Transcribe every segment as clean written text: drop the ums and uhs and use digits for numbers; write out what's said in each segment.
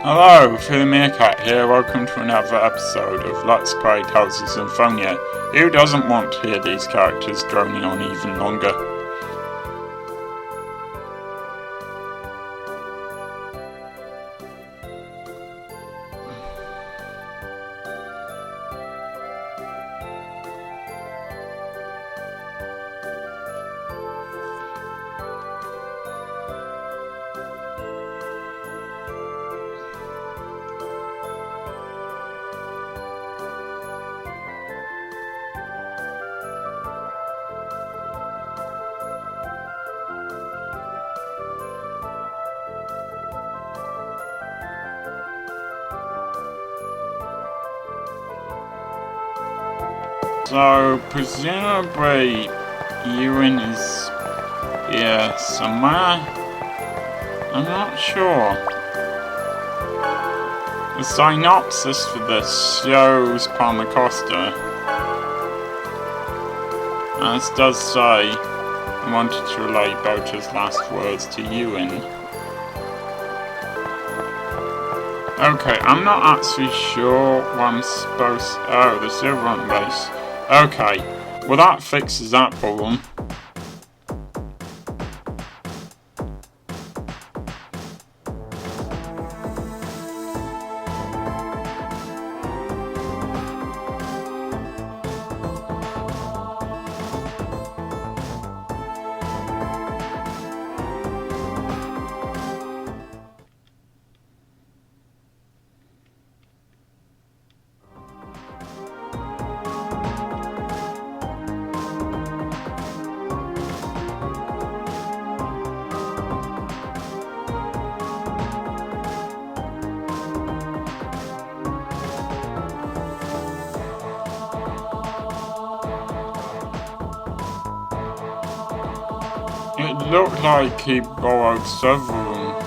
Hello, Philly Meerkat here, welcome to another episode of Let's Play Tales of Symphonia. Who doesn't want to hear these characters droning on even longer? So, presumably, Ewan is here somewhere? I'm not sure. The synopsis for this shows Palmer Costa, as does say, I wanted to relay Bota's last words to Ewan. Okay, I'm not actually sure what I'm supposed... Oh, the Silverhunt base. Okay, well that fixes that problem. It looked like he borrowed several.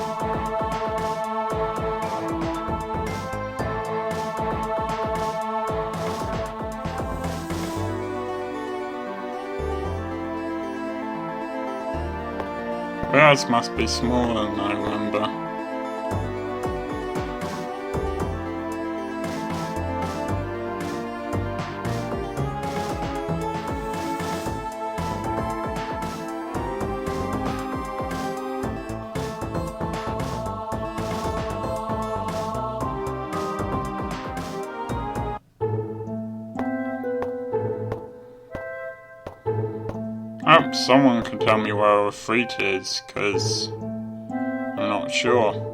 Bears must be smaller than I remember. I hope someone can tell me where our fleet is, cause I'm not sure.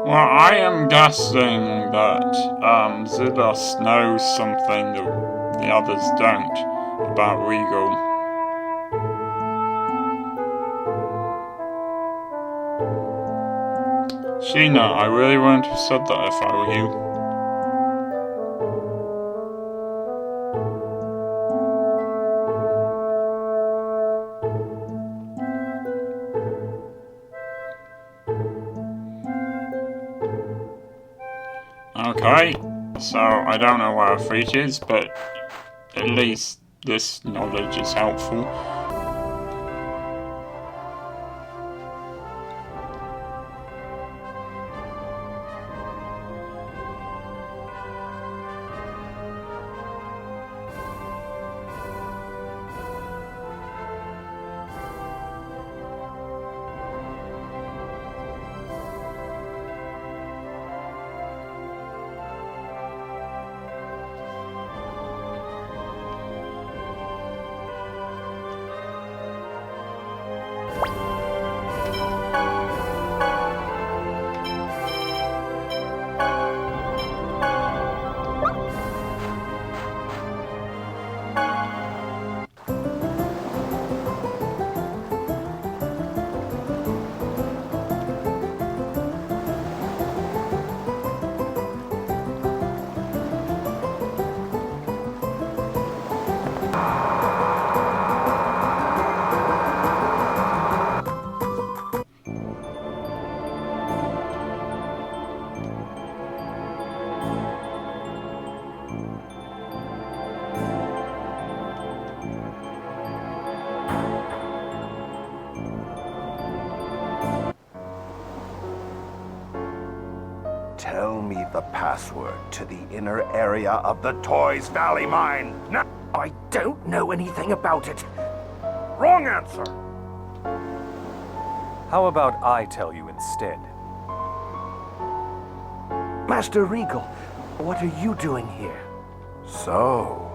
Well, I am guessing that Zydos knows something that the others don't about Regal. Sheena, I really wouldn't have said that if I were you. Okay, so I don't know where our fleet is, but at least this knowledge is helpful. Tell me the password to the inner area of the Toys Valley mine. No, I don't know anything about it. Wrong answer. How about I tell you instead? Master Regal, what are you doing here? So,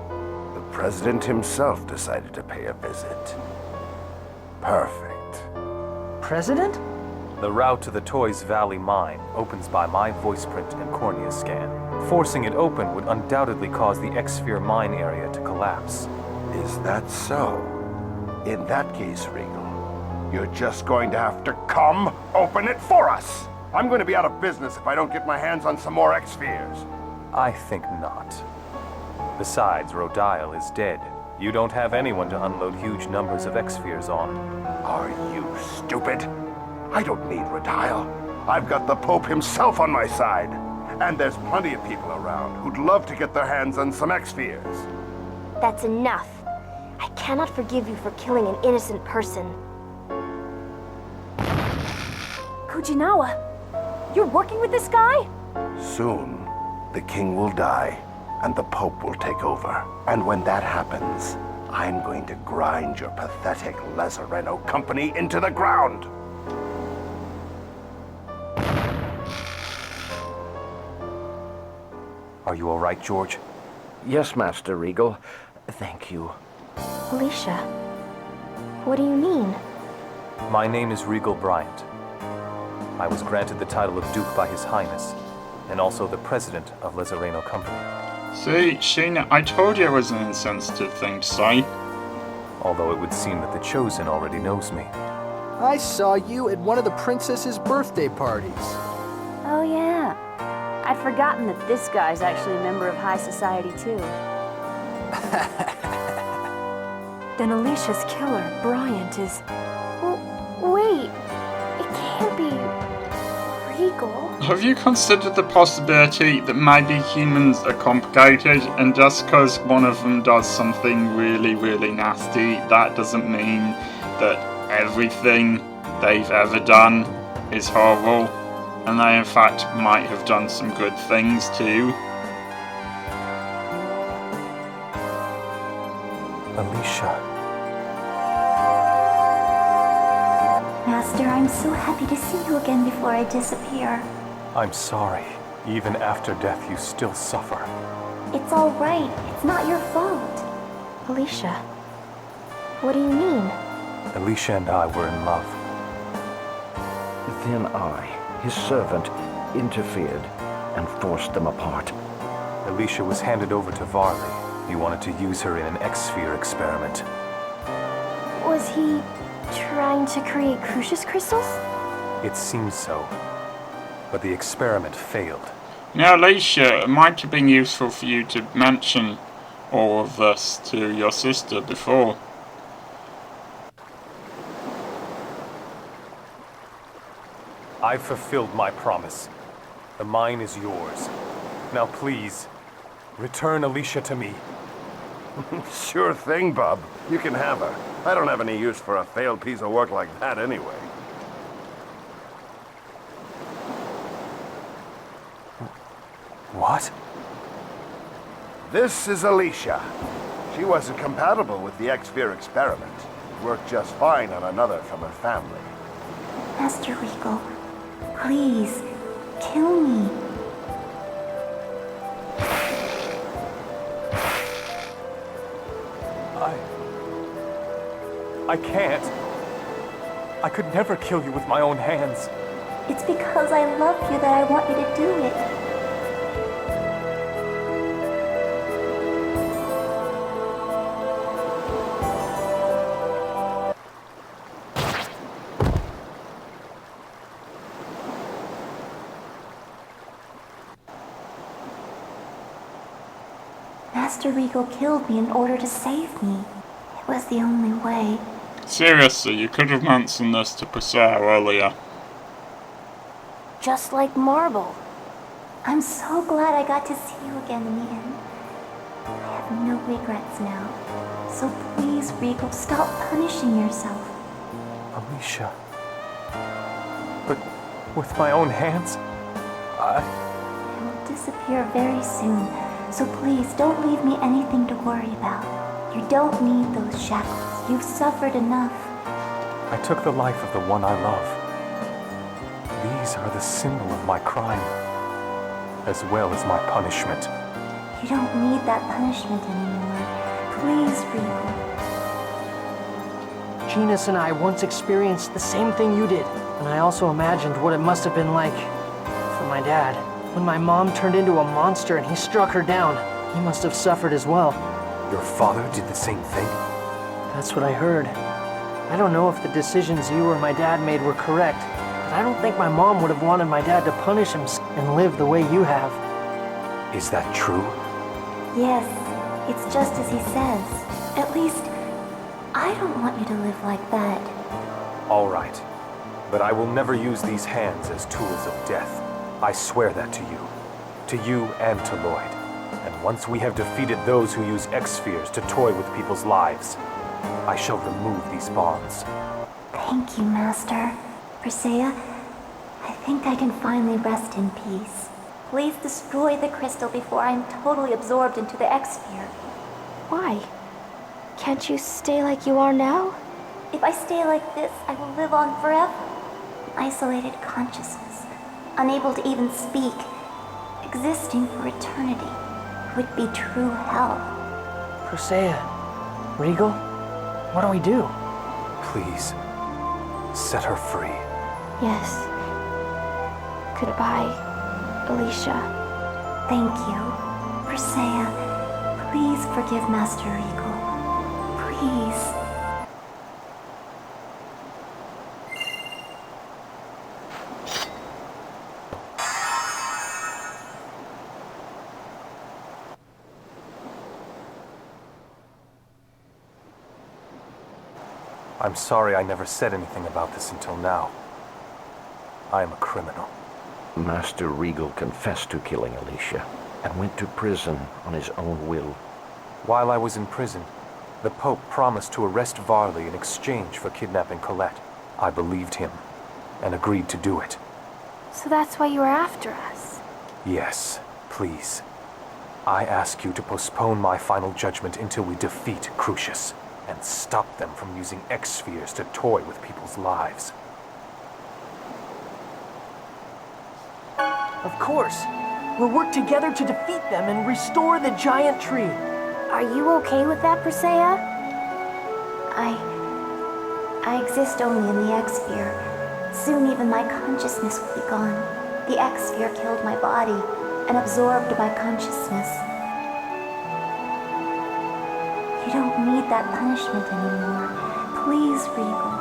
the President himself decided to pay a visit. Perfect. President? The route to the Toys Valley mine opens by my voice print and cornea scan. Forcing it open would undoubtedly cause the X-Sphere mine area to collapse. Is that so? In that case, Regal, you're just going to have to come open it for us. I'm going to be out of business if I don't get my hands on some more X-Spheres. I think not. Besides, Rodial is dead. You don't have anyone to unload huge numbers of X-Spheres on. Are you stupid? I don't need Rodial. I've got the Pope himself on my side. And there's plenty of people around who'd love to get their hands on some X-Spheres. That's enough. I cannot forgive you for killing an innocent person. Kujinawa, you're working with this guy? Soon, the king will die, and the Pope will take over. And when that happens, I'm going to grind your pathetic Lazareno company into the ground. Are you all right, George? Yes, Master Regal. Thank you. Alicia, what do you mean? My name is Regal Bryant. I was granted the title of Duke by His Highness, and also the President of Lazareno Company. See, Sheena, I told you it was an insensitive thing to say. Although it would seem that the Chosen already knows me. I saw you at one of the princess's birthday parties. Oh yeah. I'd forgotten that this guy's actually a member of high society too. Then Alicia's killer, Bryant, is... Wait, it can't be... Regal? Have you considered the possibility that maybe humans are complicated, and just because one of them does something really, really nasty, that doesn't mean that everything they've ever done is horrible? And they in fact might have done some good things too. Alicia. Master, I'm so happy to see you again before I disappear. I'm sorry. Even after death, you still suffer. It's all right. It's not your fault. Alicia, what do you mean? Alicia and I were in love. Then I, his servant, interfered and forced them apart. Alicia was handed over to Varley. He wanted to use her in an X-Sphere experiment. Was he trying to create Crucius crystals? It seems so. But the experiment failed. Now, Alicia, it might have been useful for you to mention all of this to your sister before. I've fulfilled my promise. The mine is yours. Now please, return Alicia to me. Sure thing, Bub. You can have her. I don't have any use for a failed piece of work like that anyway. What? This is Alicia. She wasn't compatible with the X-Sphere experiment. Worked just fine on another from her family. Master Regal, please, kill me. I can't. I could never kill you with my own hands. It's because I love you that I want you to do it. Master Regal killed me in order to save me. It was the only way. Seriously, you could have mentioned this to Paseo earlier. Just like Marble. I'm so glad I got to see you again in the end. I have no regrets now. So please, Regal, stop punishing yourself. Alicia. But with my own hands, disappear very soon, so please don't leave me anything to worry about. You don't need those shackles. You've suffered enough. I took the life of the one I love. These are the symbol of my crime, as well as my punishment. You don't need that punishment anymore. Please, Regal. Genus and I once experienced the same thing you did, and I also imagined what it must have been like for my dad. When my mom turned into a monster and he struck her down, he must have suffered as well. Your father did the same thing? That's what I heard. I don't know if the decisions you or my dad made were correct, but I don't think my mom would have wanted my dad to punish him and live the way you have. Is that true? Yes, it's just as he says. At least, I don't want you to live like that. All right. But I will never use these hands as tools of death. I swear that to you. To you and to Lloyd. And once we have defeated those who use X-spheres to toy with people's lives, I shall remove these bonds. Thank you, Master. Persea, I think I can finally rest in peace. Please destroy the crystal before I am totally absorbed into the X-sphere. Why? Can't you stay like you are now? If I stay like this, I will live on forever. Isolated consciousness, unable to even speak, existing for eternity, would be true hell. Persea, Regal, what do we do? Please, set her free. Yes. Goodbye, Alicia. Thank you. Persea, please forgive Master Regal. Please. I'm sorry I never said anything about this until now. I am a criminal. Master Regal confessed to killing Alicia and went to prison on his own will. While I was in prison, the Pope promised to arrest Varley in exchange for kidnapping Colette. I believed him and agreed to do it. So that's why you were after us? Yes, please. I ask you to postpone my final judgment until we defeat Crucius and stop them from using X-spheres to toy with people's lives. Of course. We'll work together to defeat them and restore the giant tree. Are you okay with that, Persea? I exist only in the X-sphere. Soon even my consciousness will be gone. The X-sphere killed my body and absorbed my consciousness. You don't need that punishment anymore. Please, Regal.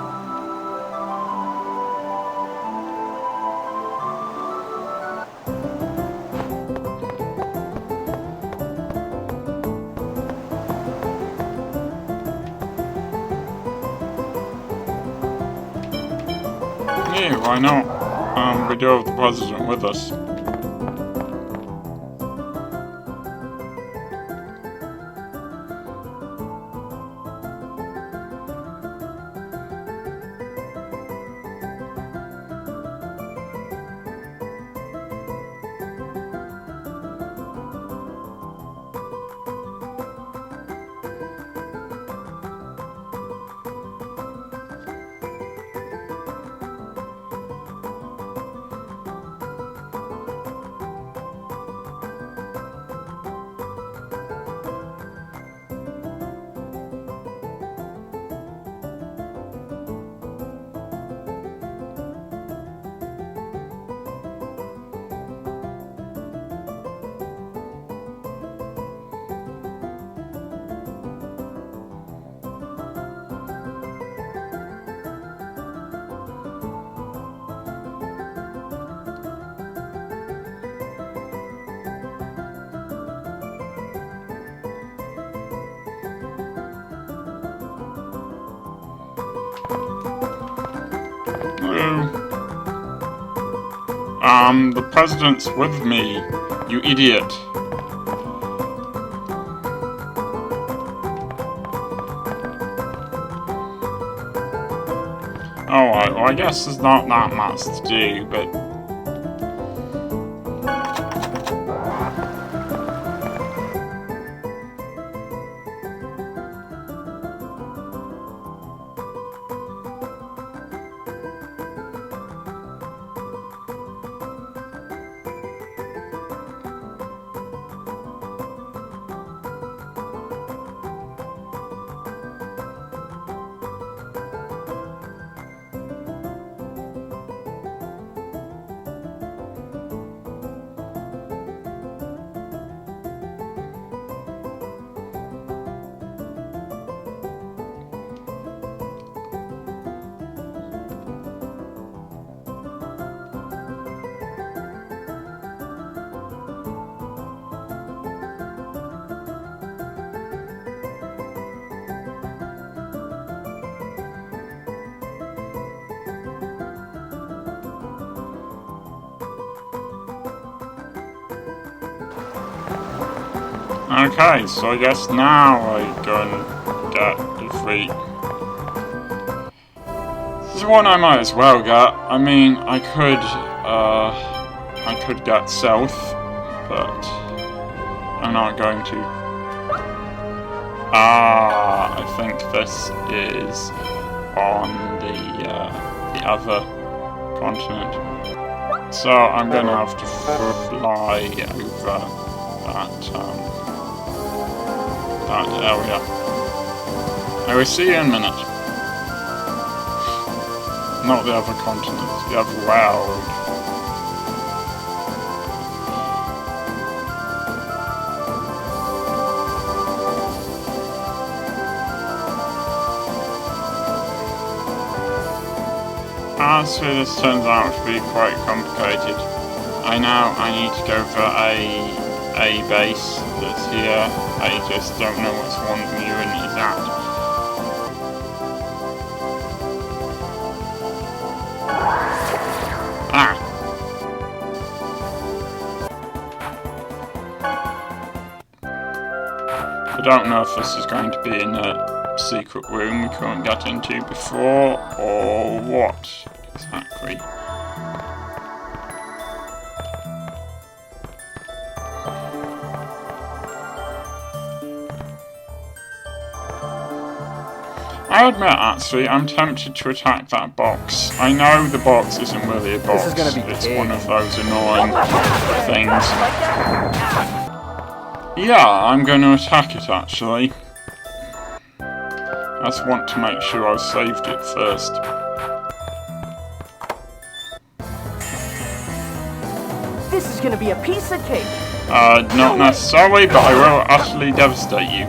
Yeah, why not? We do have the president with us. The president's with me, you idiot. Alright, well I guess there's not that much to do, but... Okay, so I guess now I go and get Ifrit. This is one I might as well get. I mean, I could get South, but I'm not going to. I think this is on the other continent. So I'm gonna have to fly over that area. I will see you in a minute. Not the other continent, the other world. So this turns out to be quite complicated. I know I need to go for a base that's here. I just don't know which one Murin is at. I don't know if this is going to be in a secret room we couldn't get into before, or what exactly. I admit, actually, I'm tempted to attack that box. I know the box isn't really a box, This is gonna be it's big. one of those annoying things. Yeah, I'm going to attack it, actually. I just want to make sure I've saved it first. This is gonna be a piece of cake. Not necessarily, but I will utterly devastate you.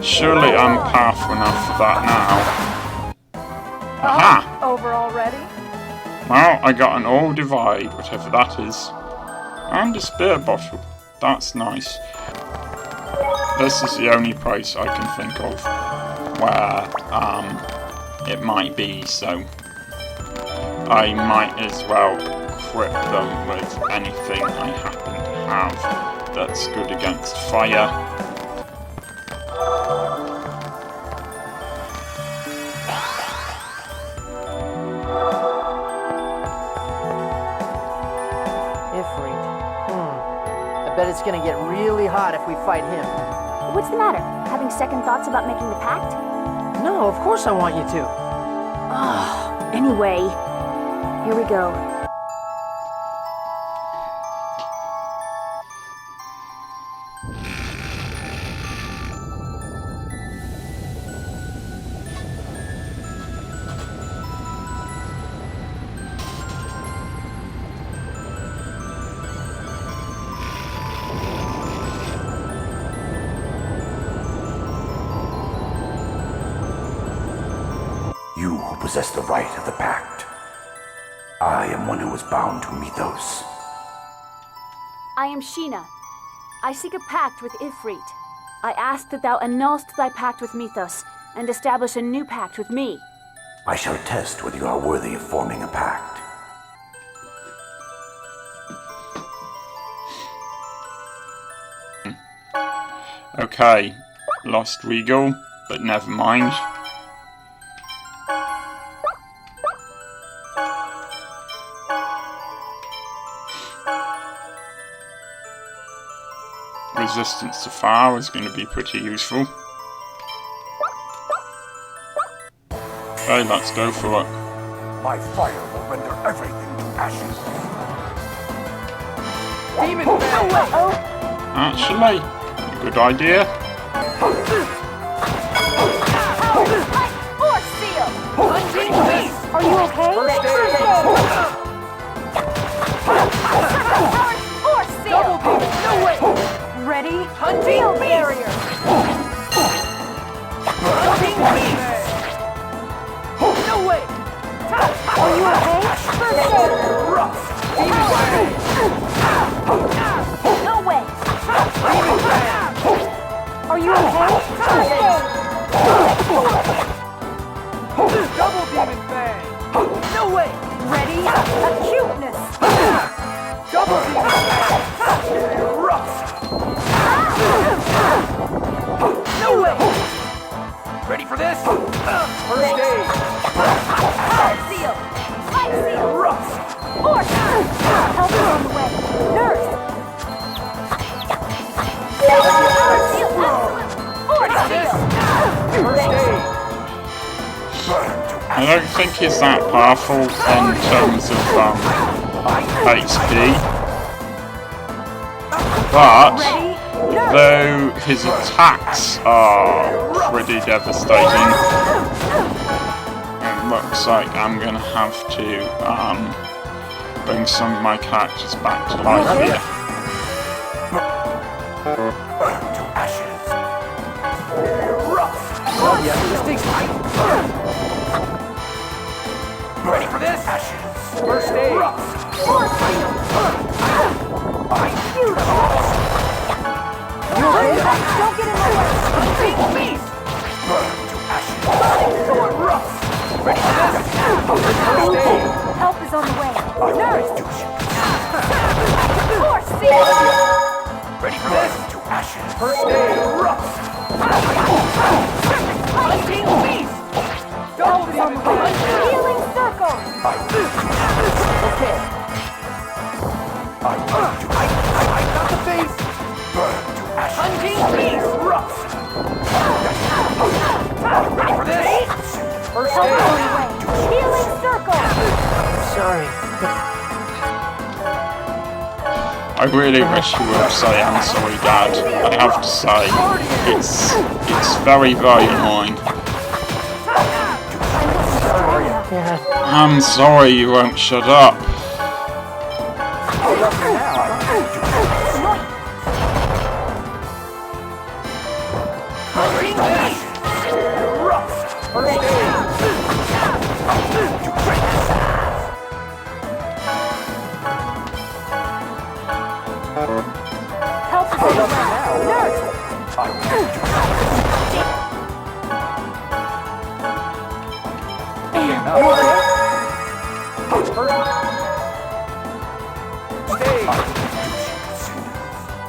Surely I'm powerful enough for that now. Aha! Over already? Well, I got an all divide, whatever that is. And a spear bottle. That's nice. This is the only place I can think of where it might be, so I might as well equip them with anything I happen to have that's good against fire. Ifrit. I bet it's gonna get really hot if we fight him. What's the matter? Having second thoughts about making the pact? No, of course I want you to. Anyway, here we go. You who possess the right of the pact. I am one who is bound to Mythos. I am Sheena. I seek a pact with Ifrit. I ask that thou annulst thy pact with Mythos, and establish a new pact with me. I shall test whether you are worthy of forming a pact. Okay, lost Regal, but never mind. Resistance to fire is going to be pretty useful. Okay, let's go for it. My fire will render everything to ashes. Actually, a good idea. Are you okay? Ready? Field barrier! No way! Are you okay? No way! Are you okay? Double demon bang! No way! Ready? Acuteness! Double demon bang! for this? First aid. Heart seal! Life seal! Force! Help is on the way. Nurse! Heart seal! Force seal! First aid. I don't think he's that powerful in terms of HP, but though his attacks are pretty devastating, it looks like I'm gonna have to bring some of my characters back to life here. Burn to ashes. Oh yeah, this takes time. Ready for this? Ashes. First aid. Force seal! Don't get in my way! Please. Burn to ashes. Ready for this? First aid. Help is on the way. Nurse! Force seal! Ready for this? To ashes. First aid. Unseen beast. Help is on the way. Healing circle! Okay. I got the face. Burn to ashes. Unseen beast. Ready for this? First Help is on aid. the way. Healing circle! Sorry. I really wish you would say I'm sorry, Dad. I have to say, it's very, very annoying. Dad, I'm sorry you won't shut up. First aid. Help is on the way. Nurse!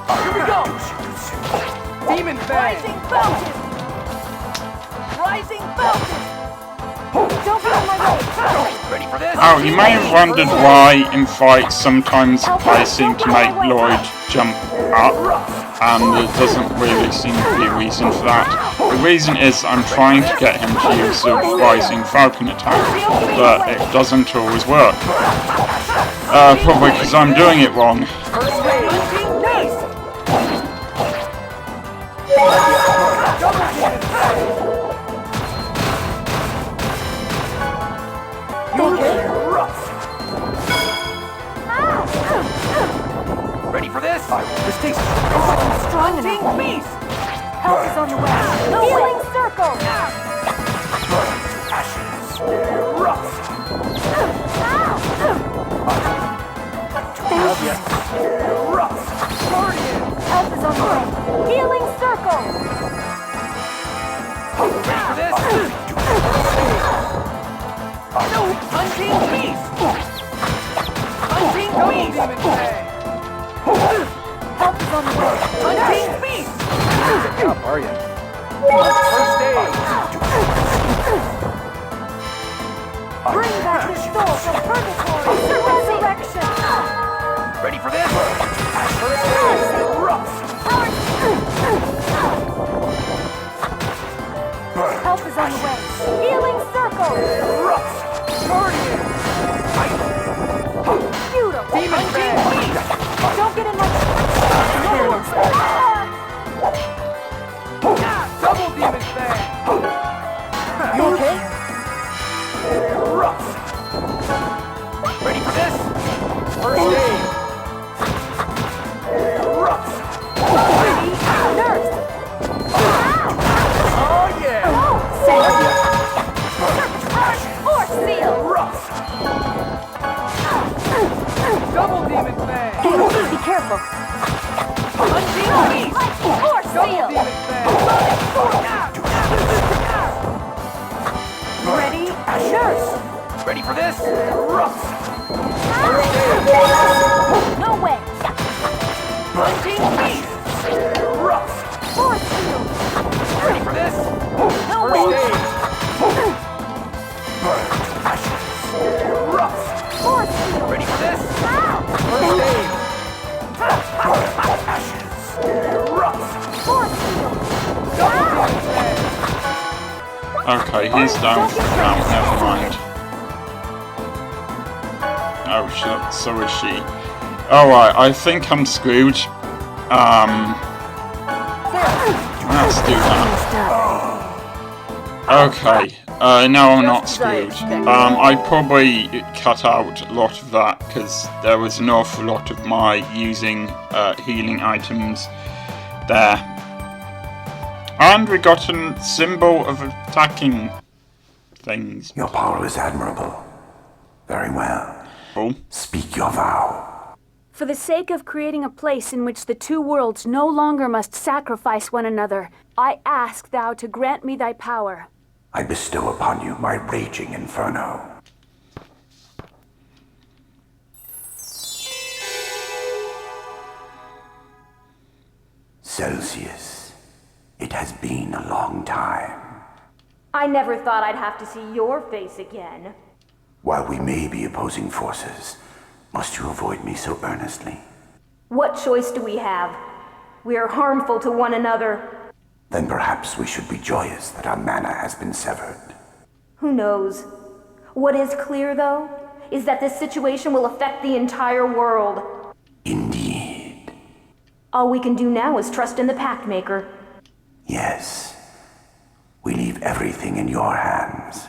Here we go! Demon Rising Fang! fountain! Rising fountain! Don't get in my way! Ready for this? Oh, you may have wondered why in fights sometimes I seem to make Lloyd jump up, and there doesn't really seem to be a reason for that. The reason is I'm trying to get him to use the Rising Falcon attack, but it doesn't always work. Probably because I'm doing it wrong. First aid! Nice! You okay? Ready for this? This takes Strong enough. beast! Help is on the way. Healing circle! Help is on the way. Healing circle! Ready for this? No! Unchained beast! Unchained beast! Demon Fang! Help is on the way. Unchained beast! Up, are you? First aid! Bring back his soul from purgatory. Resurrection! Ready for this? First aid! Help is on the way. Healing circle! Beautiful! Demon Fang! Don't get in my Double Demon Fang! you okay? Ready for this? First aid! Okay, he's down. No, never mind. Oh shit, so is she. Alright, I think I'm screwed. Let's do that. Okay, no, I'm not screwed. I probably cut out a lot of that because there was an awful lot of my using healing items there. And we got a symbol of attacking things. Your power is admirable. Very well. Oh. Speak your vow. For the sake of creating a place in which the two worlds no longer must sacrifice one another, I ask thou to grant me thy power. I bestow upon you my raging inferno. Celsius, it has been a long time. I never thought I'd have to see your face again. While we may be opposing forces, must you avoid me so earnestly? What choice do we have? We are harmful to one another. Then perhaps we should be joyous that our mana has been severed. Who knows? What is clear, though, is that this situation will affect the entire world. Indeed. All we can do now is trust in the Pact Maker. Yes. We leave everything in your hands.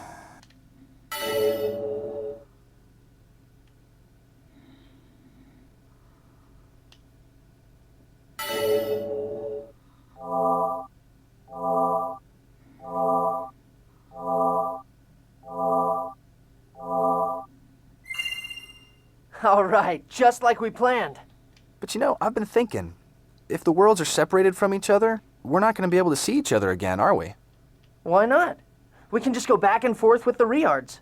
Alright, just like we planned. But you know, I've been thinking, if the worlds are separated from each other, we're not going to be able to see each other again, are we? Why not? We can just go back and forth with the Riards.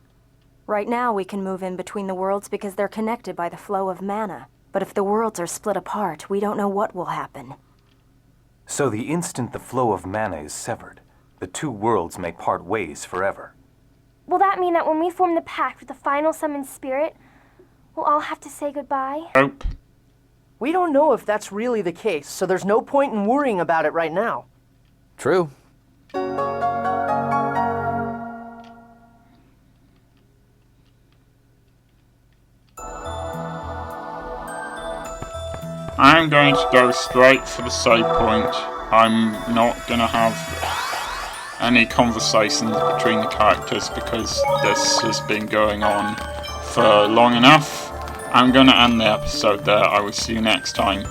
Right now, we can move in between the worlds because they're connected by the flow of mana. But if the worlds are split apart, we don't know what will happen. So the instant the flow of mana is severed, the two worlds may part ways forever. Will that mean that when we form the pact with the final summoned spirit, we'll all have to say goodbye? Nope. We don't know if that's really the case, so there's no point in worrying about it right now. True. I'm going to go straight for the save point. I'm not going to have any conversations between the characters because this has been going on for long enough. I'm going to end the episode there. I will see you next time.